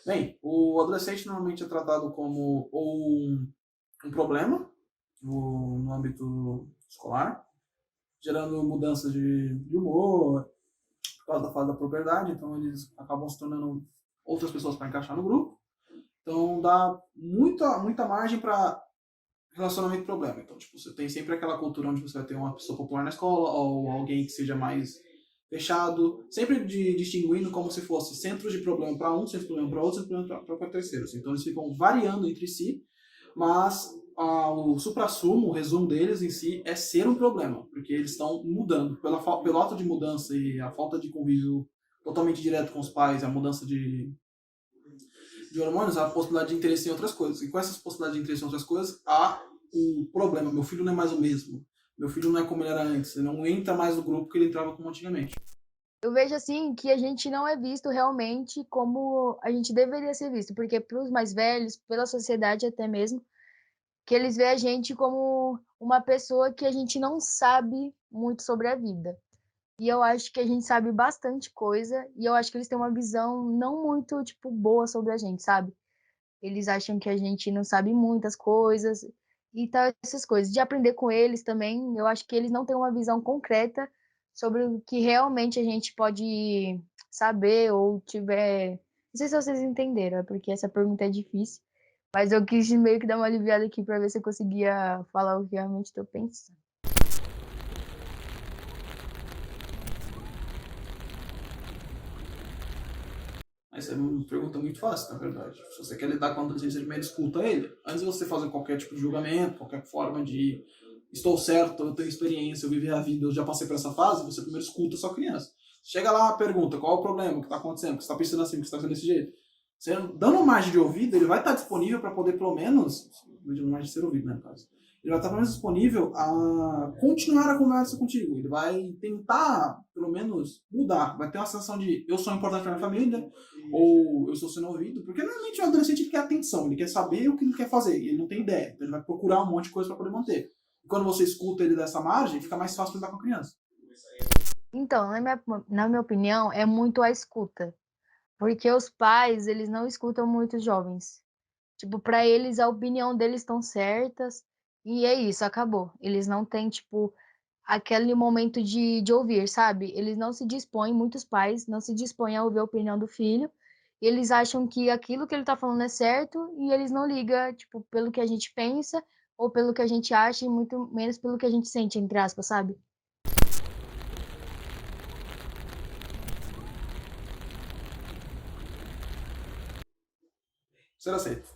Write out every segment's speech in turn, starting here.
Bem, o adolescente normalmente é tratado como ou um problema no âmbito escolar, gerando mudanças de humor, por causa da fase da puberdade, então eles acabam se tornando outras pessoas para encaixar no grupo. Então dá muita margem para relacionamento problema. Então, tipo, você tem sempre aquela cultura onde você vai ter uma pessoa popular na escola ou alguém que seja mais fechado, sempre distinguindo como se fosse centro de problema para um, centro de problema para outro, centro de problema para terceiros. Então eles ficam variando entre si, mas o supra-sumo, o resumo deles em si é ser um problema, porque eles estão mudando. Pelo ato de mudança e a falta de convívio totalmente direto com os pais, a mudança de hormônios, há a possibilidade de interesse em outras coisas. E com essas possibilidades de interesse em outras coisas, há um problema. Meu filho não é mais o mesmo. Meu filho não é como ele era antes. Ele não entra mais no grupo que ele entrava como antigamente. Eu vejo assim que a gente não é visto realmente como a gente deveria ser visto, porque para os mais velhos, pela sociedade até mesmo, que eles veem a gente como uma pessoa que a gente não sabe muito sobre a vida. E eu acho que a gente sabe bastante coisa, e eu acho que eles têm uma visão não muito, tipo, boa sobre a gente, sabe? Eles acham que a gente não sabe muitas coisas e tal, essas coisas. De aprender com eles também, eu acho que eles não têm uma visão concreta sobre o que realmente a gente pode saber ou tiver. Não sei se vocês entenderam, é porque essa pergunta é difícil, mas eu quis meio que dar uma aliviada aqui para ver se eu conseguia falar o que realmente estou pensando. Mas é uma pergunta muito fácil, na verdade. Se você quer lidar com o adolescente, primeiro escuta ele. Antes de você fazer qualquer tipo de julgamento, qualquer forma de estou certo, eu tenho experiência, eu vivi a vida, eu já passei por essa fase, você primeiro escuta a sua criança. Chega lá, pergunta qual é o problema, o que está acontecendo, por que você está pensando assim, por que você está pensando desse jeito. Você dando uma margem de ouvido, ele vai estar disponível para poder, pelo menos, não margem de ser ouvido, né, no caso. Ele vai estar, pelo menos, disponível a continuar a conversa contigo. Ele vai tentar, pelo menos, mudar. Vai ter uma sensação de eu sou importante para minha família, ou eu estou sendo ouvido, porque normalmente o adolescente ele quer atenção, ele quer saber o que ele quer fazer, e ele não tem ideia, então ele vai procurar um monte de coisa para poder manter. E quando você escuta ele dessa margem, fica mais fácil lidar com a criança. Então, na minha opinião, é muito a escuta. Porque os pais, eles não escutam muito os jovens. Tipo, para eles a opinião deles estão certas e é isso, acabou. Eles não têm, tipo, aquele momento de ouvir, sabe? Eles não se dispõem, muitos pais não se dispõem a ouvir a opinião do filho. E eles acham que aquilo que ele tá falando é certo e eles não ligam, tipo, pelo que a gente pensa ou pelo que a gente acha e muito menos pelo que a gente sente, entre aspas, sabe? Ser aceito.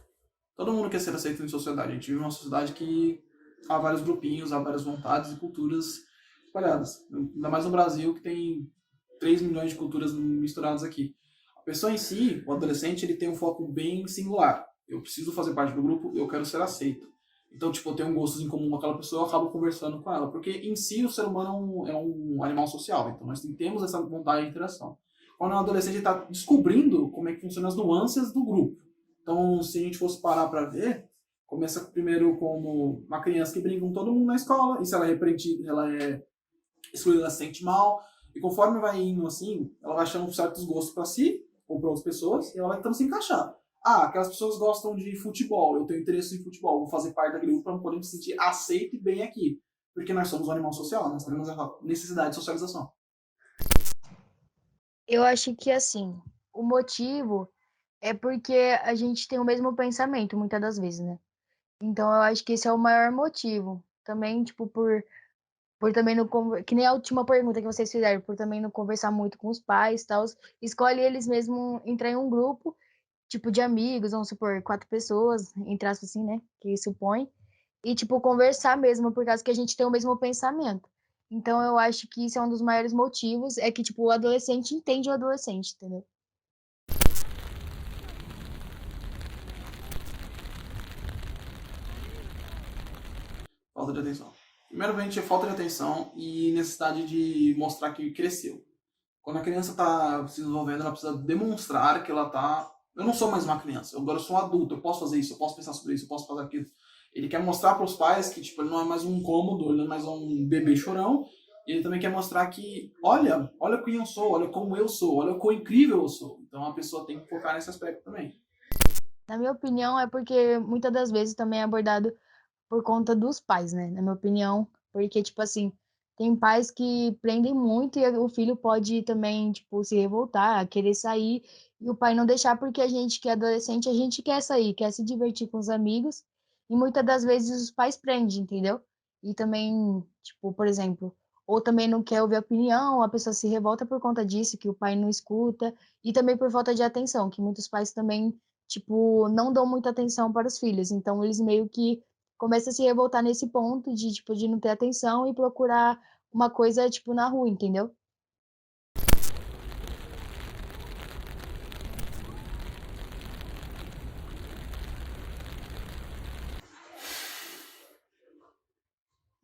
Todo mundo quer ser aceito em sociedade. A gente vive uma sociedade que há vários grupinhos, há várias vontades e culturas espalhadas. Ainda mais no Brasil, que tem 3 milhões de culturas misturadas aqui. A pessoa em si, o adolescente, ele tem um foco bem singular. Eu preciso fazer parte do grupo, eu quero ser aceito. Então, tipo, eu tenho gostos em comum com aquela pessoa, eu acabo conversando com ela. Porque, em si, o ser humano é um animal social. Então, nós temos essa vontade de interação. Quando o adolescente está descobrindo como é que funcionam as nuances do grupo. Então, se a gente fosse parar para ver, começa primeiro como uma criança que brinca com todo mundo na escola, e se ela é repreendida, ela é excluída, ela se sente mal, e conforme vai indo assim, ela vai achando certos gostos para si, ou para outras pessoas, e ela vai tentando se encaixar. Ah, aquelas pessoas gostam de futebol, eu tenho interesse em futebol, vou fazer parte daquele grupo para poder me sentir aceito e bem aqui. Porque nós somos um animal social, nós temos essa necessidade de socialização. Eu acho que assim, o motivo é porque a gente tem o mesmo pensamento, muitas das vezes, né? Então eu acho que esse é o maior motivo. Também, tipo, por também não, que nem a última pergunta que vocês fizeram, por também não conversar muito com os pais e tal, escolhe eles mesmo entrar em um grupo, tipo, de amigos, vamos supor, 4 pessoas, entre aspas assim, né? Que supõe, e, tipo, conversar mesmo, por causa que a gente tem o mesmo pensamento. Então eu acho que isso é um dos maiores motivos, é que, tipo, o adolescente entende o adolescente, entendeu? Falta de atenção. Primeiramente, é falta de atenção e necessidade de mostrar que cresceu. Quando a criança está se desenvolvendo, ela precisa demonstrar que ela está. Eu não sou mais uma criança, agora eu sou um adulto, eu posso fazer isso, eu posso pensar sobre isso, eu posso fazer aquilo. Ele quer mostrar para os pais que tipo, ele não é mais um cômodo, ele não é mais um bebê chorão. E ele também quer mostrar que, olha quem eu sou, olha como eu sou, olha o quão incrível eu sou. Então a pessoa tem que focar nesse aspecto também. Na minha opinião, é porque muitas das vezes também é abordado por conta dos pais, né? Na minha opinião, porque, tipo assim, tem pais que prendem muito e o filho pode também, tipo, se revoltar, querer sair, e o pai não deixar, porque a gente que é adolescente, a gente quer sair, quer se divertir com os amigos, e muitas das vezes os pais prendem, entendeu? E também, tipo, por exemplo, ou também não quer ouvir a opinião, a pessoa se revolta por conta disso, que o pai não escuta, e também por falta de atenção, que muitos pais também, tipo, não dão muita atenção para os filhos, então eles meio que começa a se revoltar nesse ponto de, tipo, de não ter atenção e procurar uma coisa, tipo, na rua, entendeu?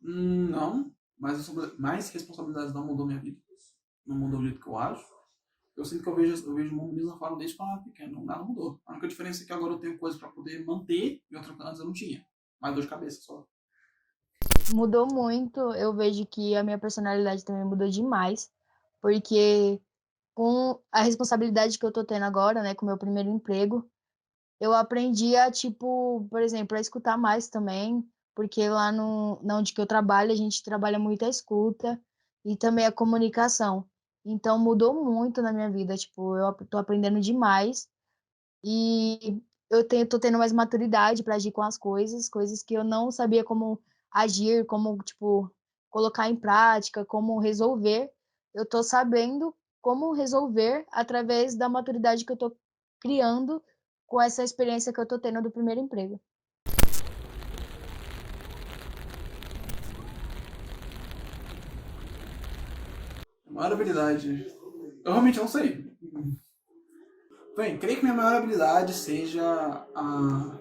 Não, mas mais responsabilidades não mudou minha vida. Não mudou o jeito que eu acho. Eu sinto que eu vejo o mundo da mesma forma desde quando eu era pequeno. Nada mudou. A única diferença é que agora eu tenho coisas para poder manter e outras antes eu não tinha. Mais dor de cabeça só. Mudou muito, eu vejo que a minha personalidade também mudou demais, porque com a responsabilidade que eu tô tendo agora, né, com o meu primeiro emprego, eu aprendi a, tipo, por exemplo, a escutar mais também, porque lá no, na onde que eu trabalho, a gente trabalha muito a escuta e também a comunicação. Então mudou muito na minha vida, tipo, eu tô aprendendo demais e tô tendo mais maturidade para agir com as coisas que eu não sabia como agir, como, tipo, colocar em prática, como resolver. Eu tô sabendo como resolver através da maturidade que eu tô criando com essa experiência que eu tô tendo do primeiro emprego. A maior habilidade. Eu realmente não sei. Bem, creio que minha maior habilidade seja a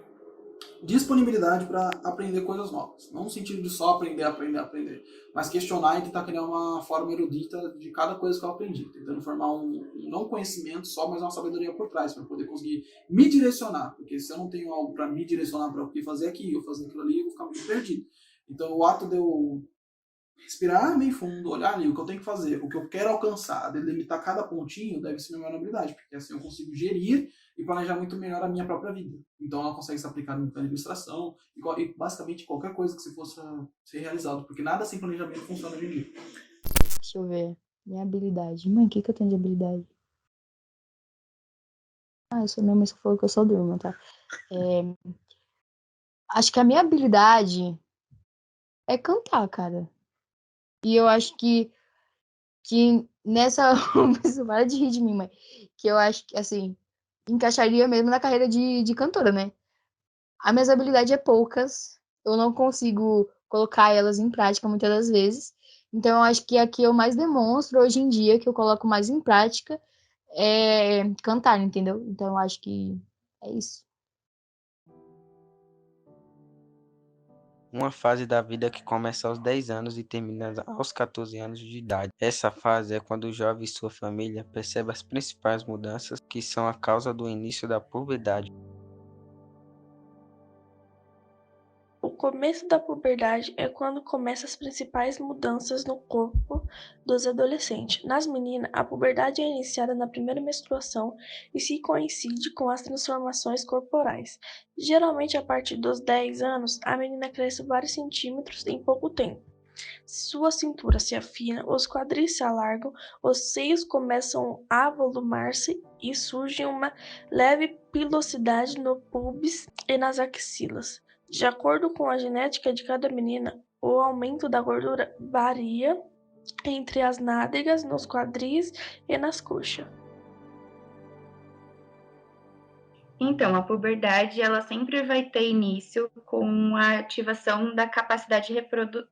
disponibilidade para aprender coisas novas. Não no sentido de só aprender, aprender, aprender, mas questionar e tentar criar uma forma erudita de cada coisa que eu aprendi, tentando formar um não conhecimento só, mas uma sabedoria por trás, para poder conseguir me direcionar, porque se eu não tenho algo para me direcionar para o que fazer aqui, eu fazer aquilo ali, eu vou ficar muito perdido. Então, o ato de eu respirar bem fundo, olhar ali o que eu tenho que fazer, o que eu quero alcançar, delimitar cada pontinho, deve ser minha maior habilidade, porque assim eu consigo gerir e planejar muito melhor a minha própria vida. Então ela consegue ser aplicada em administração e basicamente qualquer coisa que se possa ser realizado, porque nada sem planejamento funciona hoje em dia. Deixa eu ver. Minha habilidade. Mãe, o que que eu tenho de habilidade? Ah, isso mesmo, isso falou que eu só durmo, tá? É, acho que a minha habilidade é cantar, cara. E eu acho que nessa. Você para de rir de mim, mãe. Que eu acho que, assim, encaixaria mesmo na carreira de cantora, né? As minhas habilidades é poucas. Eu não consigo colocar elas em prática muitas das vezes. Então, eu acho que a que eu mais demonstro hoje em dia, que eu coloco mais em prática, é cantar, entendeu? Então, eu acho que é isso. Uma fase da vida que começa aos 10 anos e termina aos 14 anos de idade. Essa fase é quando o jovem e sua família percebem as principais mudanças que são a causa do início da puberdade. O começo da puberdade é quando começam as principais mudanças no corpo dos adolescentes. Nas meninas, a puberdade é iniciada na primeira menstruação e se coincide com as transformações corporais. Geralmente, a partir dos 10 anos, a menina cresce vários centímetros em pouco tempo. Sua cintura se afina, os quadris se alargam, os seios começam a volumar-se e surge uma leve pilosidade no pubis e nas axilas. De acordo com a genética de cada menina, o aumento da gordura varia entre as nádegas, nos quadris e nas coxas. Então, a puberdade, ela sempre vai ter início com a ativação da capacidade,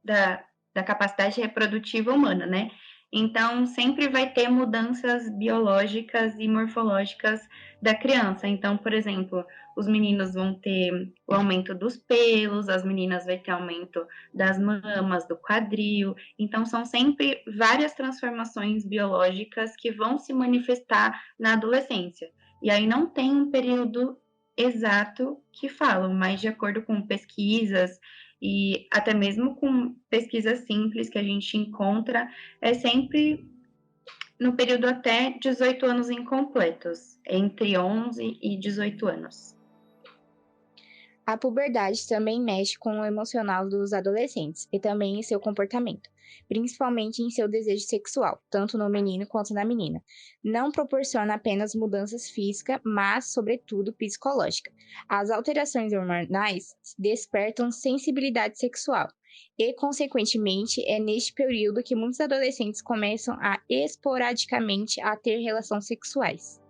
da capacidade reprodutiva humana, né? Então, sempre vai ter mudanças biológicas e morfológicas da criança. Então, por exemplo, os meninos vão ter o aumento dos pelos, as meninas vão ter aumento das mamas, do quadril. Então, são sempre várias transformações biológicas que vão se manifestar na adolescência. E aí não tem um período exato que falam, mas de acordo com pesquisas e até mesmo com pesquisas simples que a gente encontra, é sempre no período até 18 anos incompletos, entre 11 e 18 anos. A puberdade também mexe com o emocional dos adolescentes e também em seu comportamento, principalmente em seu desejo sexual, tanto no menino quanto na menina. Não proporciona apenas mudanças físicas, mas, sobretudo, psicológica. As alterações hormonais despertam sensibilidade sexual e, consequentemente, é neste período que muitos adolescentes começam a esporadicamente a ter relações sexuais.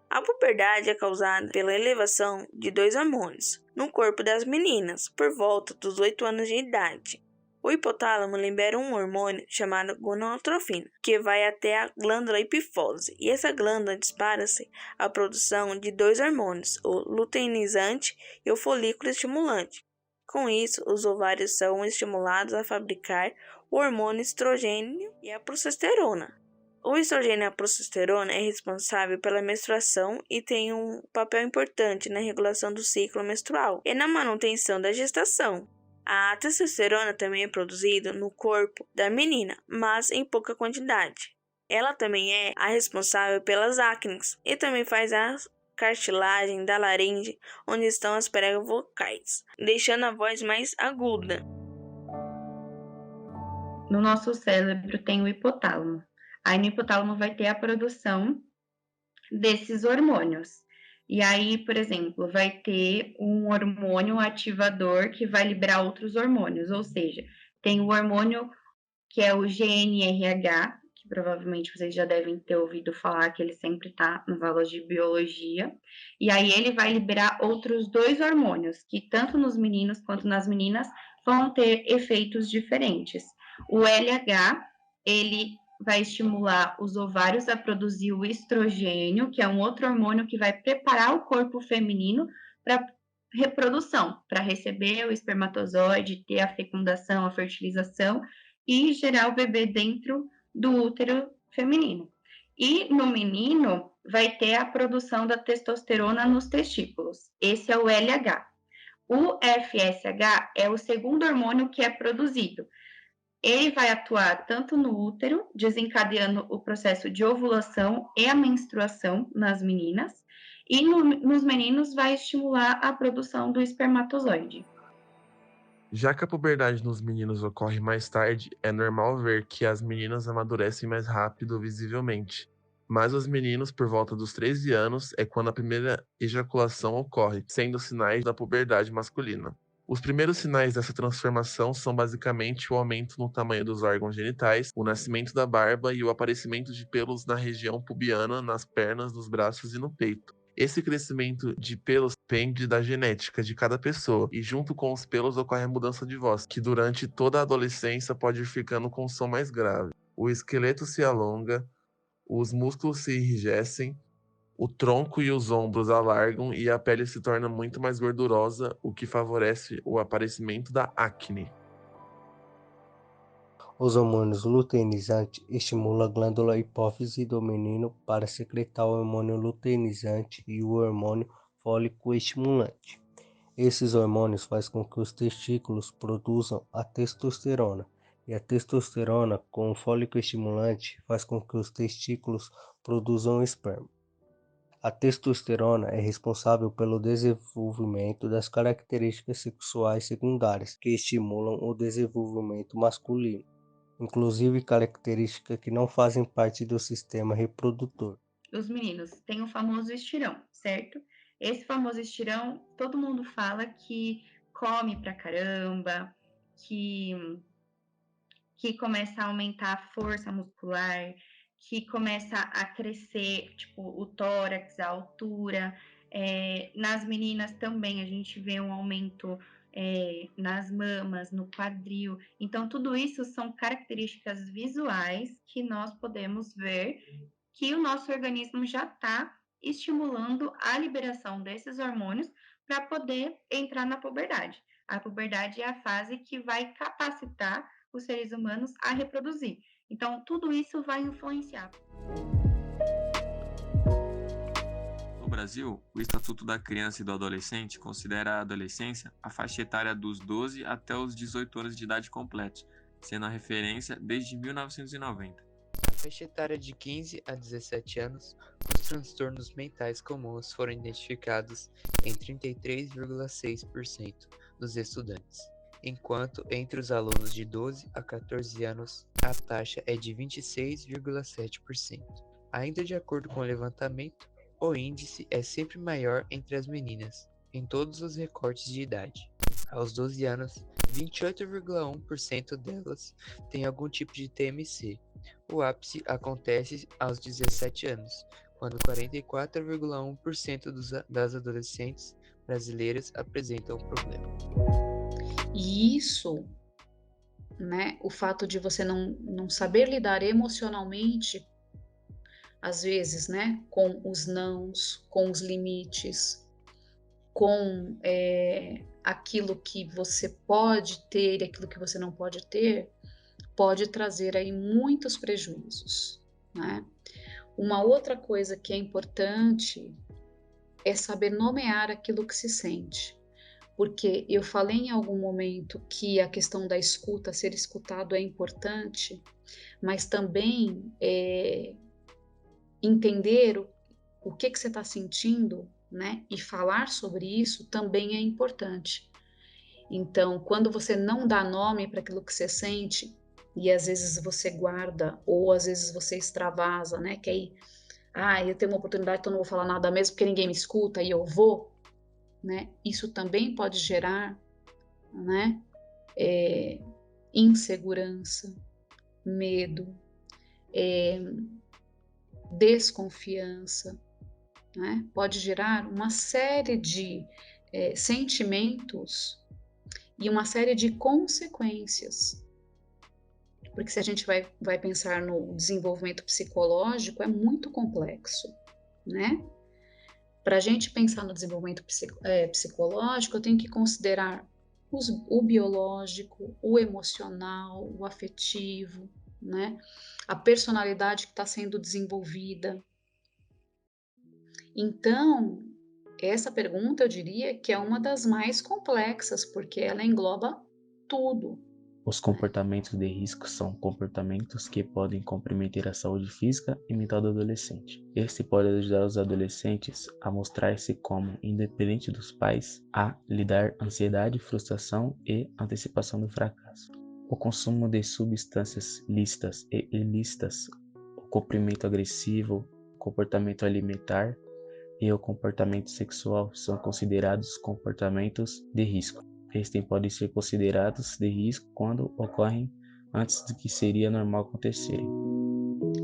A puberdade é causada pela elevação de 2 hormônios no corpo das meninas por volta dos 8 anos de idade. O hipotálamo libera um hormônio chamado gonadotrofina, que vai até a glândula hipófise, e essa glândula dispara-se a produção de 2 hormônios, o luteinizante e o folículo estimulante. Com isso, os ovários são estimulados a fabricar o hormônio estrogênio e a progesterona. O estrogênio e a progesterona é responsável pela menstruação e tem um papel importante na regulação do ciclo menstrual e na manutenção da gestação. A testosterona também é produzida no corpo da menina, mas em pouca quantidade. Ela também é a responsável pelas acnes e também faz a cartilagem da laringe, onde estão as pregas vocais, deixando a voz mais aguda. No nosso cérebro tem o hipotálamo. Aí no hipotálamo vai ter a produção desses hormônios. E aí, por exemplo, vai ter um hormônio ativador que vai liberar outros hormônios, ou seja, tem o hormônio que é o GNRH, que provavelmente vocês já devem ter ouvido falar, que ele sempre está nas aulas de biologia, e aí ele vai liberar outros 2 hormônios, que tanto nos meninos quanto nas meninas vão ter efeitos diferentes. O LH, ele vai estimular os ovários a produzir o estrogênio, que é um outro hormônio que vai preparar o corpo feminino para reprodução, para receber o espermatozoide, ter a fecundação, a fertilização e gerar o bebê dentro do útero feminino. E no menino vai ter a produção da testosterona nos testículos. Esse é o LH. O FSH é o segundo hormônio que é produzido. Ele vai atuar tanto no útero, desencadeando o processo de ovulação e a menstruação nas meninas, e nos meninos vai estimular a produção do espermatozoide. Já que a puberdade nos meninos ocorre mais tarde, é normal ver que as meninas amadurecem mais rápido visivelmente. Mas os meninos, por volta dos 13 anos, é quando a primeira ejaculação ocorre, sendo sinais da puberdade masculina. Os primeiros sinais dessa transformação são basicamente o aumento no tamanho dos órgãos genitais, o nascimento da barba e o aparecimento de pelos na região pubiana, nas pernas, nos braços e no peito. Esse crescimento de pelos depende da genética de cada pessoa, e junto com os pelos ocorre a mudança de voz, que durante toda a adolescência pode ir ficando com um som mais grave. O esqueleto se alonga, os músculos se enrijecem, o tronco e os ombros alargam e a pele se torna muito mais gordurosa, o que favorece o aparecimento da acne. Os hormônios luteinizantes estimulam a glândula hipófise do menino para secretar o hormônio luteinizante e o hormônio fólico estimulante. Esses hormônios fazem com que os testículos produzam a testosterona, e a testosterona, com o fólico estimulante, faz com que os testículos produzam esperma. A testosterona é responsável pelo desenvolvimento das características sexuais secundárias que estimulam o desenvolvimento masculino, inclusive características que não fazem parte do sistema reprodutor. Os meninos têm o famoso estirão, certo? Esse famoso estirão, todo mundo fala que come pra caramba, que começa a aumentar a força muscular, que começa a crescer, tipo, o tórax, a altura. Nas meninas também a gente vê um aumento nas mamas, no quadril. Então, tudo isso são características visuais que nós podemos ver que o nosso organismo já está estimulando a liberação desses hormônios para poder entrar na puberdade. A puberdade é a fase que vai capacitar os seres humanos a reproduzir. Então, tudo isso vai influenciar. No Brasil, o Estatuto da Criança e do Adolescente considera a adolescência a faixa etária dos 12 até os 18 anos de idade completos, sendo a referência desde 1990. faixa etária de 15 a 17 anos, os transtornos mentais comuns foram identificados em 33,6% dos estudantes, enquanto entre os alunos de 12 a 14 anos a taxa é de 26,7%. Ainda de acordo com o levantamento, o índice é sempre maior entre as meninas, em todos os recortes de idade. Aos 12 anos, 28,1% delas têm algum tipo de TMC. O ápice acontece aos 17 anos, quando 44,1% das adolescentes brasileiras apresentam o problema. E isso, né, o fato de você não saber lidar emocionalmente, às vezes, né, com os nãos, com os limites, com aquilo que você pode ter e aquilo que você não pode ter, pode trazer aí muitos prejuízos, né? Uma outra coisa que é importante é saber nomear aquilo que se sente, porque eu falei em algum momento que a questão da escuta, ser escutado é importante, mas também entender o que você está sentindo, né? E falar sobre isso também é importante. Então, quando você não dá nome para aquilo que você sente, e às vezes você guarda, ou às vezes você extravasa, né? Que aí, eu tenho uma oportunidade, então não vou falar nada mesmo, porque ninguém me escuta e eu vou, né? Isso também pode gerar, né? Insegurança, medo, desconfiança, né? Pode gerar uma série de sentimentos e uma série de consequências. Porque se a gente vai pensar no desenvolvimento psicológico, é muito complexo, né? Para a gente pensar no desenvolvimento psicológico, eu tenho que considerar o biológico, o emocional, o afetivo, né? A personalidade que está sendo desenvolvida. Então, essa pergunta eu diria que é uma das mais complexas, porque ela engloba tudo. Os comportamentos de risco são comportamentos que podem comprometer a saúde física e mental do adolescente. Este pode ajudar os adolescentes a mostrar-se como independente dos pais, a lidar ansiedade, frustração e antecipação do fracasso. O consumo de substâncias lícitas e ilícitas, o comprimento agressivo, o comportamento alimentar e o comportamento sexual são considerados comportamentos de risco. Estes podem ser considerados de risco quando ocorrem antes do que seria normal acontecerem.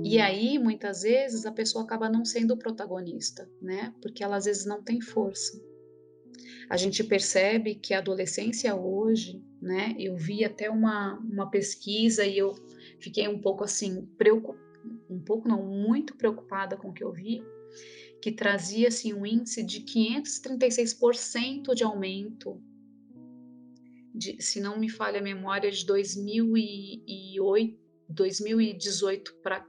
E aí, muitas vezes, a pessoa acaba não sendo o protagonista, né? Porque ela às vezes não tem força. A gente percebe que a adolescência hoje, né? Eu vi até uma pesquisa e eu fiquei um pouco assim, muito preocupada com o que eu vi, que trazia assim um índice de 536% de aumento, se não me falha a memória, de 2008 para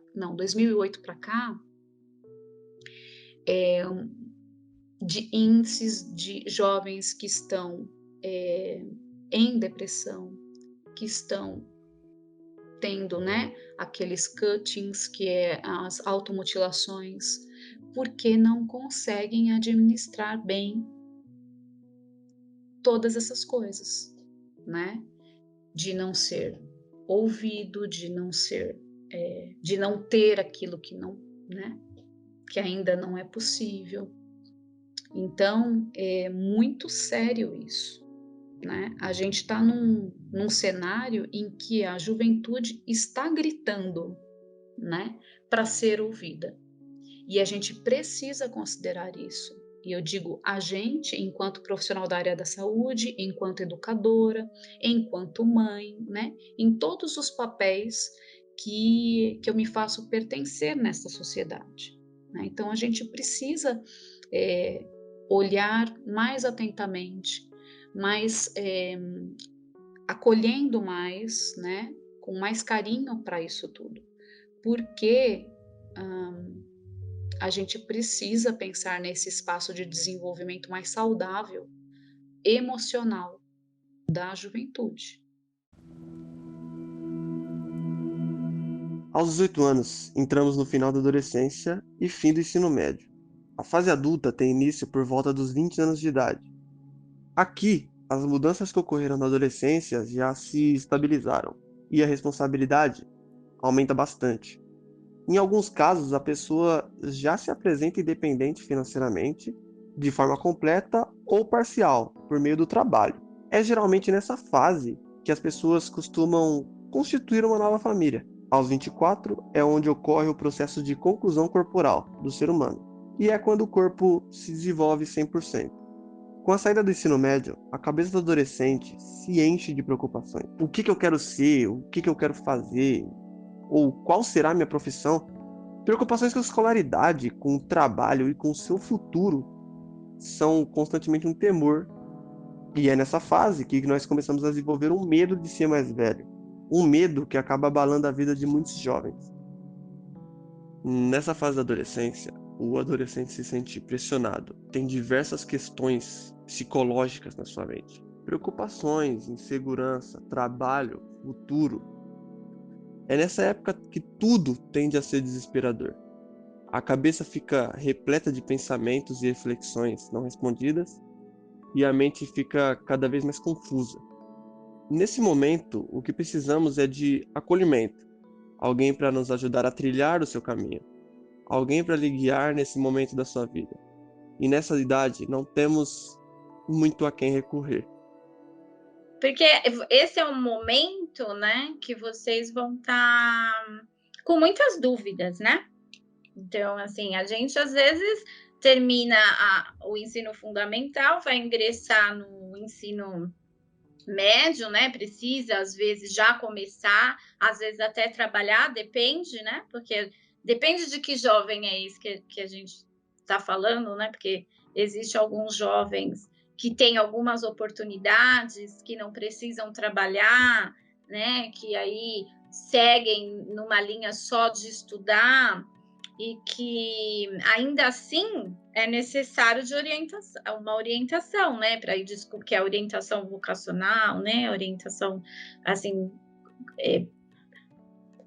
cá, de índices de jovens que estão em depressão, que estão tendo, né, aqueles cuttings, que é as automutilações, porque não conseguem administrar bem todas essas coisas, né? De não ser ouvido, de não ter aquilo que não, né? Que ainda não é possível. Então, é muito sério isso, né? A gente está num cenário em que a juventude está gritando, né? Para ser ouvida. E a gente precisa considerar isso. E eu digo a gente, enquanto profissional da área da saúde, enquanto educadora, enquanto mãe, né? Em todos os papéis que eu me faço pertencer nessa sociedade, né? Então a gente precisa olhar mais atentamente, mais acolhendo mais, né? Com mais carinho para isso tudo. Porque a gente precisa pensar nesse espaço de desenvolvimento mais saudável, emocional, da juventude. Aos 18 anos, entramos no final da adolescência e fim do ensino médio. A fase adulta tem início por volta dos 20 anos de idade. Aqui, as mudanças que ocorreram na adolescência já se estabilizaram e a responsabilidade aumenta bastante. Em alguns casos, a pessoa já se apresenta independente financeiramente, de forma completa ou parcial, por meio do trabalho. É geralmente nessa fase que as pessoas costumam constituir uma nova família. Aos 24 é onde ocorre o processo de conclusão corporal do ser humano, e é quando o corpo se desenvolve 100%. Com a saída do ensino médio, a cabeça do adolescente se enche de preocupações. O que eu quero ser? O que eu quero fazer? Ou qual será a minha profissão? Preocupações com a escolaridade, com o trabalho e com o seu futuro são constantemente um temor. E é nessa fase que nós começamos a desenvolver um medo de ser mais velho. Um medo que acaba abalando a vida de muitos jovens. Nessa fase da adolescência, o adolescente se sente pressionado. Tem diversas questões psicológicas na sua mente. Preocupações, insegurança, trabalho, futuro. É nessa época que tudo tende a ser desesperador. A cabeça fica repleta de pensamentos e reflexões não respondidas e a mente fica cada vez mais confusa. Nesse momento, o que precisamos é de acolhimento, alguém para nos ajudar a trilhar o seu caminho, alguém para lhe guiar nesse momento da sua vida. E nessa idade, não temos muito a quem recorrer. Porque esse é um momento, né, que vocês vão estar com muitas dúvidas, né? Então, assim, a gente às vezes termina o ensino fundamental, vai ingressar no ensino médio, né? Precisa, às vezes, já começar, às vezes até trabalhar, depende, né? Porque depende de que jovem é esse que a gente está falando, né? Porque existem alguns jovens que têm algumas oportunidades, que não precisam trabalhar, né? Que aí seguem numa linha só de estudar e que ainda assim é necessário de uma orientação, né, para ir que é a orientação vocacional, né, orientação assim,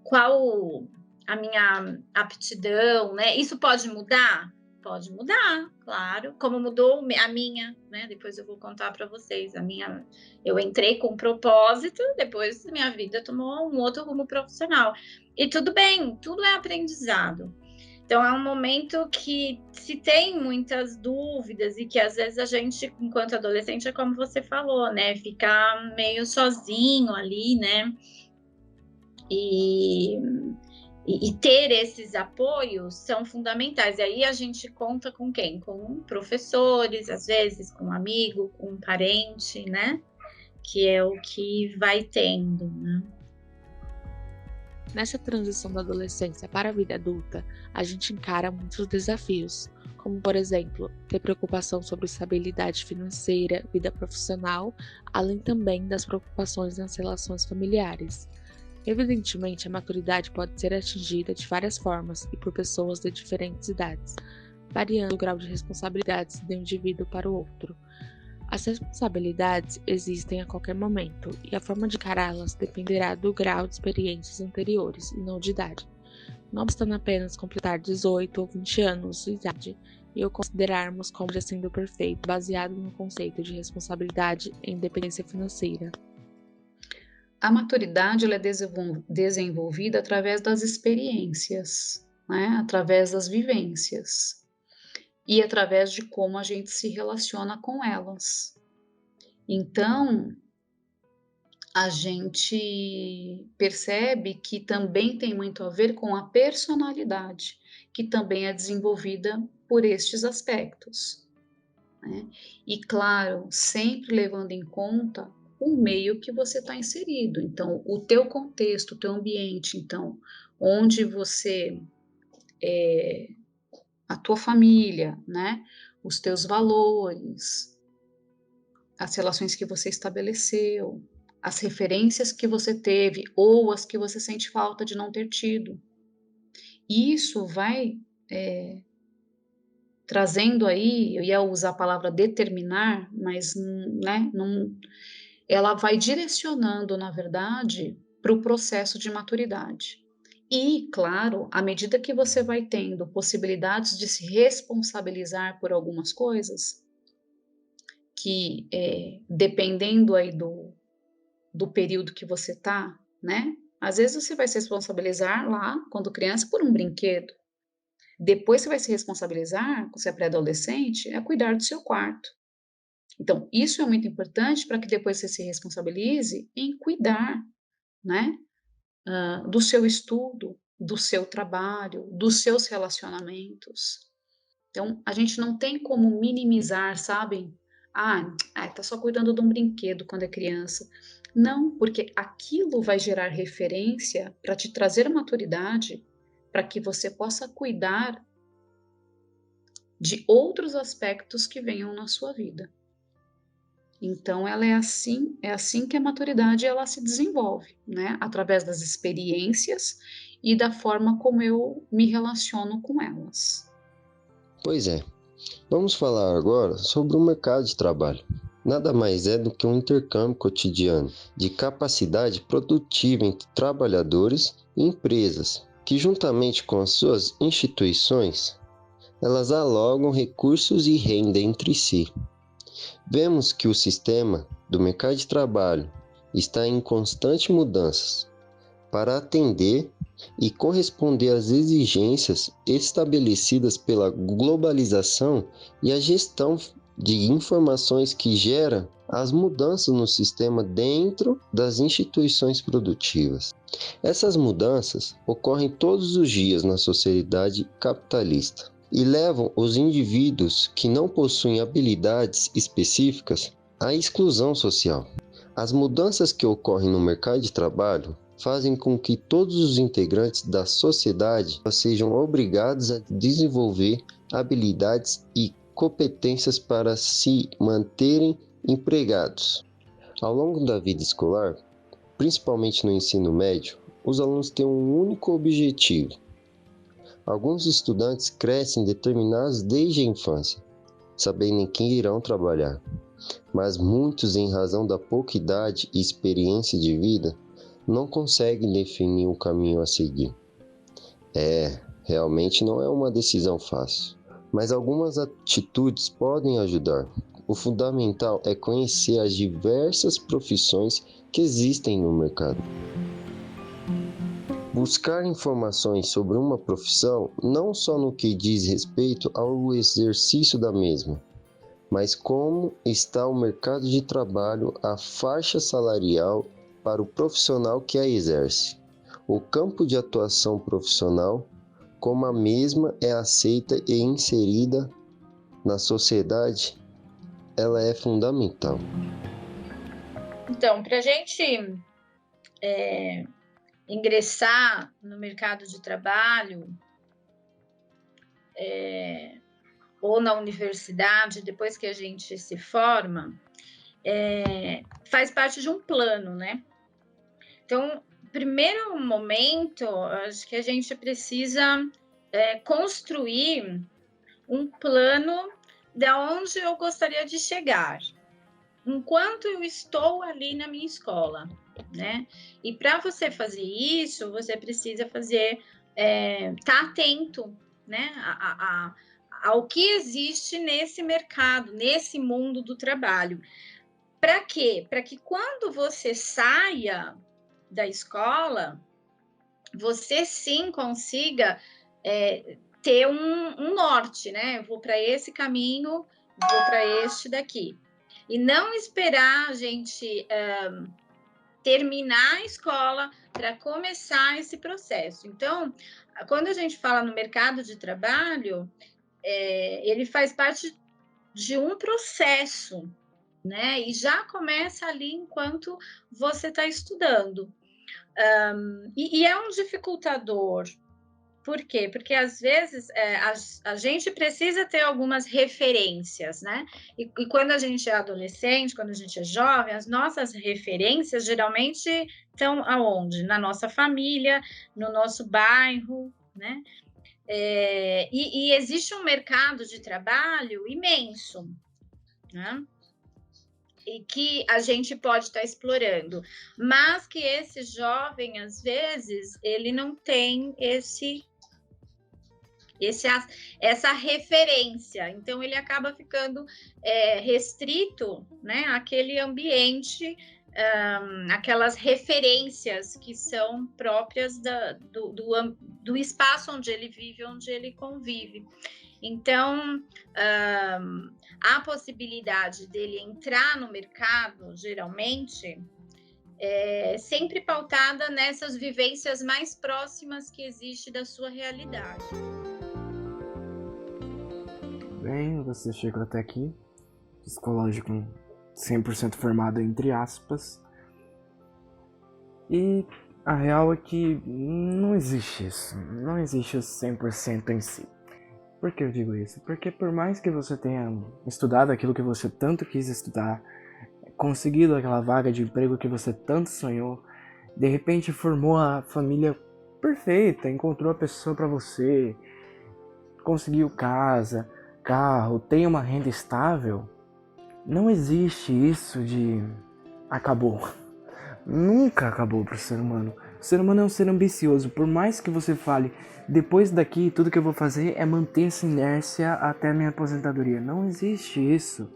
qual a minha aptidão, né? Isso pode mudar? Pode mudar, claro. Como mudou a minha, né? Depois eu vou contar para vocês. Eu entrei com um propósito, depois minha vida tomou um outro rumo profissional. E tudo bem, tudo é aprendizado. Então, é um momento que se tem muitas dúvidas e que, às vezes, a gente, enquanto adolescente, é como você falou, né? Ficar meio sozinho ali, né? E ter esses apoios são fundamentais. E aí a gente conta com quem? Com professores, às vezes, com um amigo, com um parente, né? Que é o que vai tendo, né? Nessa transição da adolescência para a vida adulta, a gente encara muitos desafios, como, por exemplo, ter preocupação sobre estabilidade financeira, vida profissional, além também das preocupações nas relações familiares. Evidentemente, a maturidade pode ser atingida de várias formas e por pessoas de diferentes idades, variando o grau de responsabilidades de um indivíduo para o outro. As responsabilidades existem a qualquer momento, e a forma de encará-las dependerá do grau de experiências anteriores, e não de idade. Não bastando apenas completar 18 ou 20 anos de idade, e o considerarmos como já sendo perfeito, baseado no conceito de responsabilidade e independência financeira. A maturidade ela é desenvolvida através das experiências, né? Através das vivências. E através de como a gente se relaciona com elas. Então, a gente percebe que também tem muito a ver com a personalidade, que também é desenvolvida por estes aspectos, né? E, claro, sempre levando em conta o meio que você está inserido. Então, o teu contexto, o teu ambiente, então, onde você a tua família, né? Os teus valores, as relações que você estabeleceu, as referências que você teve ou as que você sente falta de não ter tido. Isso vai trazendo aí, eu ia usar a palavra determinar, mas né, ela vai direcionando, na verdade, para o processo de maturidade. E, claro, à medida que você vai tendo possibilidades de se responsabilizar por algumas coisas, que dependendo aí do período que você tá, né? Às vezes você vai se responsabilizar lá, quando criança, por um brinquedo. Depois você vai se responsabilizar, quando você é pré-adolescente, a cuidar do seu quarto. Então, isso é muito importante para que depois você se responsabilize em cuidar, né? Do seu estudo, do seu trabalho, dos seus relacionamentos. Então, a gente não tem como minimizar, sabem? Tá só cuidando de um brinquedo quando é criança. Não, porque aquilo vai gerar referência para te trazer maturidade, para que você possa cuidar de outros aspectos que venham na sua vida. Então, ela é assim que a maturidade ela se desenvolve, né? Através das experiências e da forma como eu me relaciono com elas. Pois é, vamos falar agora sobre o mercado de trabalho. Nada mais é do que um intercâmbio cotidiano de capacidade produtiva entre trabalhadores e empresas, que juntamente com as suas instituições, elas alogam recursos e renda entre si. Vemos que o sistema do mercado de trabalho está em constante mudanças para atender e corresponder às exigências estabelecidas pela globalização e a gestão de informações que gera as mudanças no sistema dentro das instituições produtivas. Essas mudanças ocorrem todos os dias na sociedade capitalista e levam os indivíduos que não possuem habilidades específicas à exclusão social. As mudanças que ocorrem no mercado de trabalho fazem com que todos os integrantes da sociedade sejam obrigados a desenvolver habilidades e competências para se manterem empregados. Ao longo da vida escolar, principalmente no ensino médio, os alunos têm um único objetivo. Alguns estudantes crescem determinados desde a infância, sabendo em que irão trabalhar, mas muitos, em razão da pouca idade e experiência de vida, não conseguem definir o caminho a seguir. Realmente não é uma decisão fácil, mas algumas atitudes podem ajudar. O fundamental é conhecer as diversas profissões que existem no mercado. Buscar informações sobre uma profissão não só no que diz respeito ao exercício da mesma, mas como está o mercado de trabalho, a faixa salarial para o profissional que a exerce, o campo de atuação profissional, como a mesma é aceita e inserida na sociedade, ela é fundamental. Então, para a gente ingressar no mercado de trabalho ou na universidade, depois que a gente se forma, faz parte de um plano, né? Então, primeiro momento, acho que a gente precisa construir um plano de onde eu gostaria de chegar, enquanto eu estou ali na minha escola, né? E para você fazer isso, você precisa tá atento, né? Ao que existe nesse mercado, nesse mundo do trabalho. Para quê? Para que quando você saia da escola, você sim consiga ter um norte, né? Vou para esse caminho, vou para este daqui. E não esperar a gente terminar a escola para começar esse processo. Então, quando a gente fala no mercado de trabalho, ele faz parte de um processo, né? E já começa ali enquanto você está estudando. E é um dificultador. Por quê? Porque, às vezes, a gente precisa ter algumas referências, né? E quando a gente é adolescente, quando a gente é jovem, as nossas referências geralmente estão aonde? Na nossa família, no nosso bairro, né? E existe um mercado de trabalho imenso, né? e que a gente pode estar explorando, mas que esse jovem, às vezes, ele não tem essa referência, então ele acaba ficando restrito, né, àquele ambiente, aquelas referências que são próprias do espaço onde ele vive, onde ele convive. Então, a possibilidade dele entrar no mercado, geralmente, é sempre pautada nessas vivências mais próximas que existe da sua realidade. Bem, você chegou até aqui, psicológico 100% formado entre aspas, e a real é que não existe isso, não existe o 100% em si. Por que eu digo isso? Porque por mais que você tenha estudado aquilo que você tanto quis estudar, conseguido aquela vaga de emprego que você tanto sonhou, de repente formou a família perfeita, encontrou a pessoa para você, conseguiu casa, carro, tem uma renda estável, não existe isso de acabou. Nunca acabou para o ser humano. O ser humano é um ser ambicioso. Por mais que você fale, depois daqui tudo que eu vou fazer é manter essa inércia até a minha aposentadoria. Não existe isso.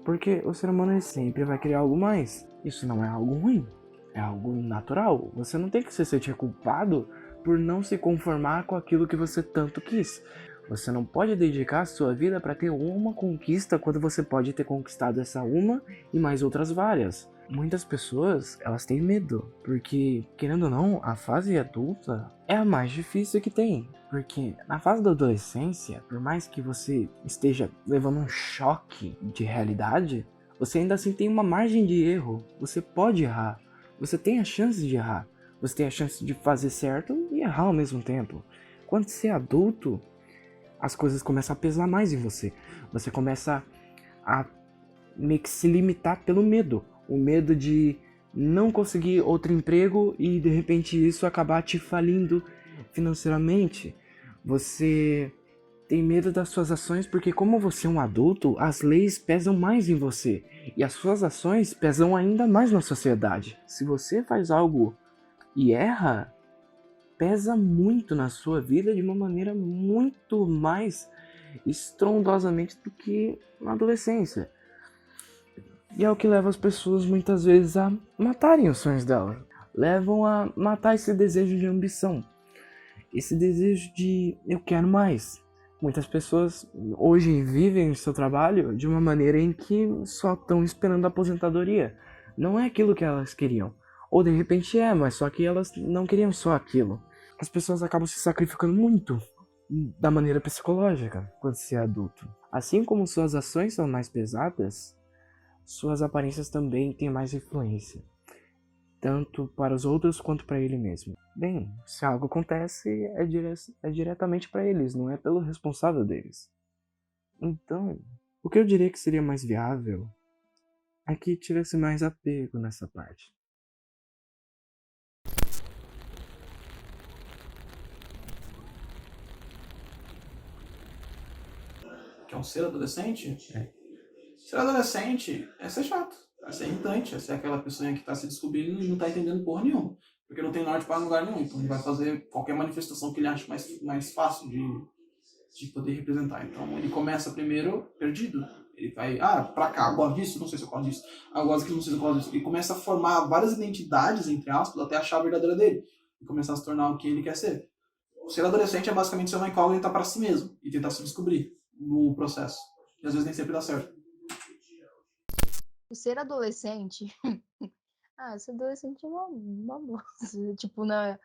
Porque o ser humano ele sempre vai criar algo mais. Isso não é algo ruim. É algo natural. Você não tem que se sentir culpado por não se conformar com aquilo que você tanto quis. Você não pode dedicar a sua vida para ter uma conquista quando você pode ter conquistado essa uma e mais outras várias. Muitas pessoas, elas têm medo, porque, querendo ou não, a fase adulta é a mais difícil que tem. Porque na fase da adolescência, por mais que você esteja levando um choque de realidade, você ainda assim tem uma margem de erro. Você pode errar, você tem a chance de errar, você tem a chance de fazer certo e errar ao mesmo tempo. Quando você é adulto, as coisas começam a pesar mais em você. Você começa a meio que se limitar pelo medo. O medo de não conseguir outro emprego e de repente isso acabar te falindo financeiramente. Você tem medo das suas ações porque como você é um adulto, as leis pesam mais em você. E as suas ações pesam ainda mais na sociedade. Se você faz algo e erra, pesa muito na sua vida de uma maneira muito mais estrondosamente do que na adolescência. E é o que leva as pessoas muitas vezes a matarem os sonhos delas. Levam a matar esse desejo de ambição. Esse desejo de eu quero mais. Muitas pessoas hoje vivem o seu trabalho de uma maneira em que só estão esperando a aposentadoria. Não é aquilo que elas queriam. Ou de repente é, mas só que elas não queriam só aquilo. As pessoas acabam se sacrificando muito da maneira psicológica quando se é adulto. Assim como suas ações são mais pesadas, suas aparências também têm mais influência, tanto para os outros quanto para ele mesmo. Bem, se algo acontece, é diretamente para eles, não é pelo responsável deles. Então, o que eu diria que seria mais viável é que tivesse mais apego nessa parte. Que é um ser adolescente? Ser adolescente é ser chato, é ser irritante, é ser aquela pessoa que tá se descobrindo e não tá entendendo porra nenhuma. Porque não tem norte para lugar nenhum. Então ele vai fazer qualquer manifestação que ele ache mais fácil de poder representar. Então ele começa primeiro perdido. Ele vai, pra cá, eu gosto disso, não sei se eu gosto disso. Eu gosto disso, não sei se eu gosto disso. Ele começa a formar várias identidades, entre aspas, até achar a verdadeira dele. E começar a se tornar o que ele quer ser. Ser adolescente é basicamente ser uma incógnita para si mesmo. E tentar se descobrir no processo. E às vezes nem sempre dá certo. O ser adolescente... ser adolescente é uma bosta. Tipo, na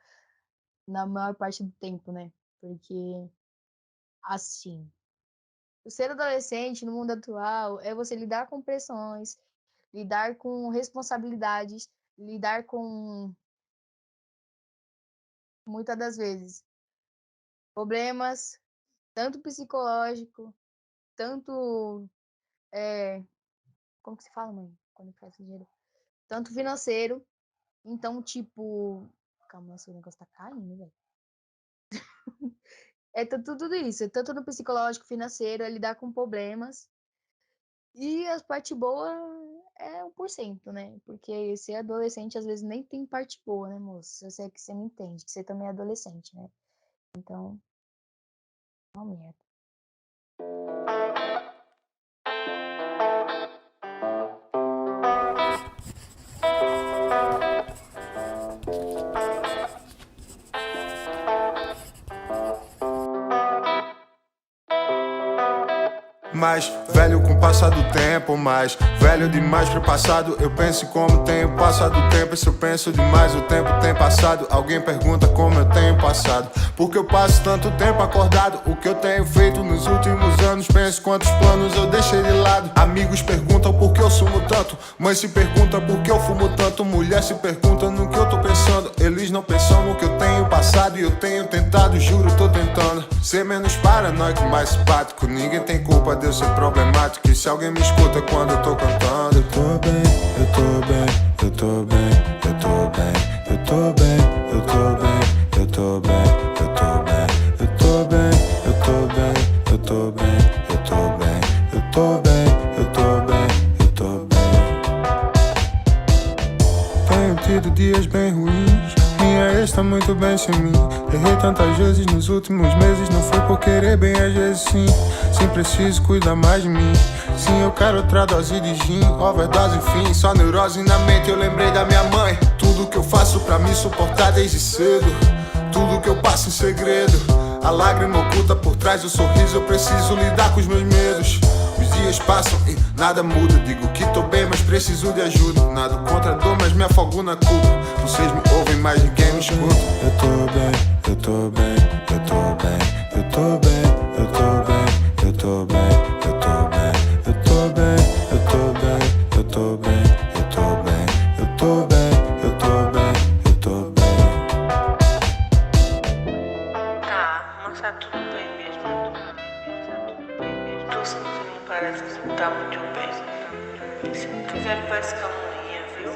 maior parte do tempo, né? Porque, assim... O ser adolescente no mundo atual é você lidar com pressões, lidar com responsabilidades, lidar com, muitas das vezes, problemas, tanto psicológico, tanto... como que se fala, mãe? Quando faz dinheiro? Tanto financeiro. Então, tipo... Calma, nossa, o negócio tá caindo, velho. É tudo isso. É tanto no psicológico, financeiro, é lidar com problemas. E a parte boa é 1%, né? Porque ser adolescente às vezes nem tem parte boa, né, moço? Eu sei que você me entende, que você também é adolescente, né? Então, é uma merda. Mais velho com o passar do tempo, mais velho demais pro passado. Eu penso como tenho passado o tempo. E se eu penso demais, o tempo tem passado. Alguém pergunta como eu tenho passado, porque eu passo tanto tempo acordado. O que eu tenho feito nos últimos anos, penso quantos planos eu deixei de lado. Amigos perguntam por que eu sumo tanto, mãe se pergunta por que eu fumo tanto, mulher se pergunta no que eu tô pensando. Eles não pensam no que eu tenho passado, e eu tenho tentado, juro, tô tentando ser menos paranoico, mais simpático. Ninguém tem culpa de eu ser problemático, e se alguém me escuta quando eu tô cantando, eu tô bem, eu tô bem, eu tô bem, eu tô bem, eu tô bem, eu tô bem, eu tô bem, eu tô bem, eu tô bem, eu tô bem, eu tô bem, eu tô bem, eu tô bem, eu tô bem, eu tô bem. Tenho tido dias bem ruins, minha ex tá muito bem sem mim. Errei tantas vezes nos últimos meses, não foi por querer bem, às vezes sim. Sim, preciso cuidar mais de mim. Sim, eu quero outra dose de gin, overdose, enfim, só neurose na mente. Eu lembrei da minha mãe, tudo que eu faço pra me suportar desde cedo, tudo que eu passo em segredo, a lágrima oculta por trás do sorriso. Eu preciso lidar com os meus medos. Os dias passam e nada muda. Digo que tô bem, mas preciso de ajuda. Nada contra a dor, mas me afogo na culpa. Vocês me ouvem, mas ninguém me escuta. Eu tô bem, eu tô bem, eu tô bem, eu tô bem, eu tô bem, eu tô bem, eu tô bem, eu tô bem, eu tô bem, eu tô bem, eu tô bem, eu tô bem, eu tô bem, eu tô bem. Tá, mas tá tudo bem mesmo. Tá tudo bem mesmo. Tô sentindo, parece que não tá muito bem. Se não quiser, parece que eu não ia, viu?